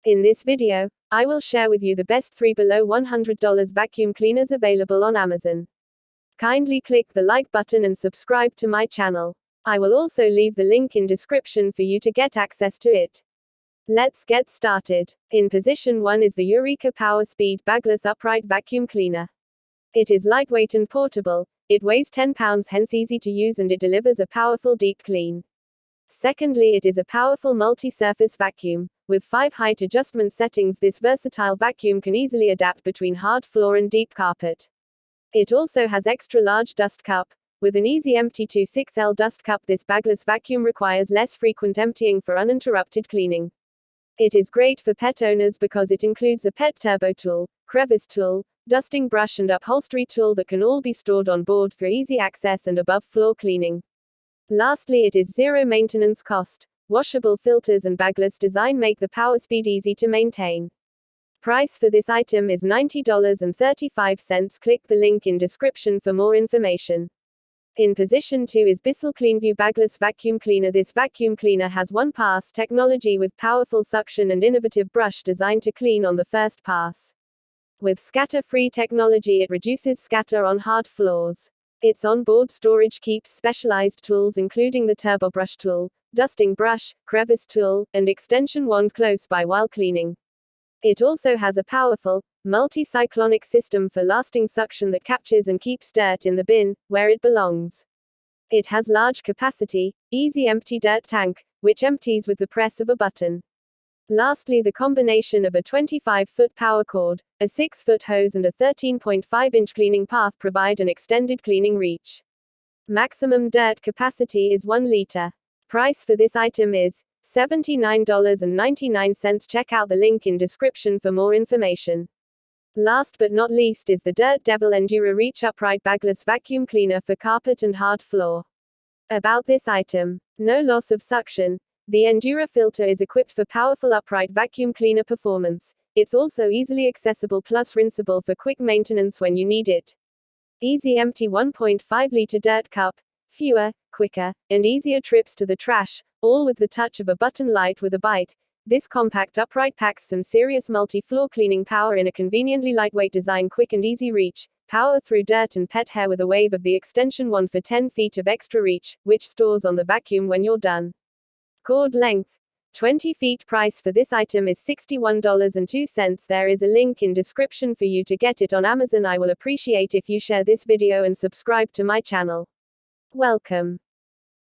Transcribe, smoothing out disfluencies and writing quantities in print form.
In this video, I will share with you the best 3 below $100 vacuum cleaners available on Amazon. Kindly click the like button and subscribe to my channel. I will also leave the link in description for you to get access to it. Let's get started. In position 1 is the Eureka PowerSpeed Bagless Upright Vacuum Cleaner. It is lightweight and portable, it weighs 10 pounds, hence easy to use, and it delivers a powerful deep clean. Secondly, it is a powerful multi-surface vacuum. With 5 height adjustment settings, this versatile vacuum can easily adapt between hard floor and deep carpet. It also has extra large dust cup. With an easy empty 2/6L dust cup, this bagless vacuum requires less frequent emptying for uninterrupted cleaning. It is great for pet owners because it includes a pet turbo tool, crevice tool, dusting brush and upholstery tool that can all be stored on board for easy access and above floor cleaning. Lastly, it is zero maintenance cost. Washable filters and bagless design make the PowerSpeed easy to maintain. Price for this item is $90.35. Click the link in description for more information. In position 2 is Bissell CleanView Bagless Vacuum Cleaner. This vacuum cleaner has one-pass technology with powerful suction and innovative brush designed to clean on the first pass. With scatter-free technology, it reduces scatter on hard floors. Its onboard storage keeps specialized tools including the turbo brush tool, dusting brush, crevice tool, and extension wand close by while cleaning. It also has a powerful, multi-cyclonic system for lasting suction that captures and keeps dirt in the bin, where it belongs. It has large capacity, easy empty dirt tank, which empties with the press of a button. Lastly, the combination of a 25-foot power cord, a 6-foot hose and a 13.5-inch cleaning path provide an extended cleaning reach. Maximum dirt capacity is 1 liter. Price for this item is $79.99. Check out the link in description for more information. Last but not least is the Dirt Devil Endura Reach Upright Bagless Vacuum Cleaner for carpet and hard floor. About this item: no loss of suction. The Endura filter is equipped for powerful upright vacuum cleaner performance. It's also easily accessible plus rinseable for quick maintenance when you need it. Easy empty 1.5-liter dirt cup. Fewer, quicker, and easier trips to the trash, all with the touch of a button. Light with a bite. This compact upright packs some serious multi-floor cleaning power in a conveniently lightweight design. Quick and easy reach. Power through dirt and pet hair with a wave of the extension wand for 10 feet of extra reach, which stores on the vacuum when you're done. Cord length 20 feet. Price for this item is $61.02. There is a link in description for you to get it on Amazon. I will appreciate if you share this video and subscribe to my channel. Welcome.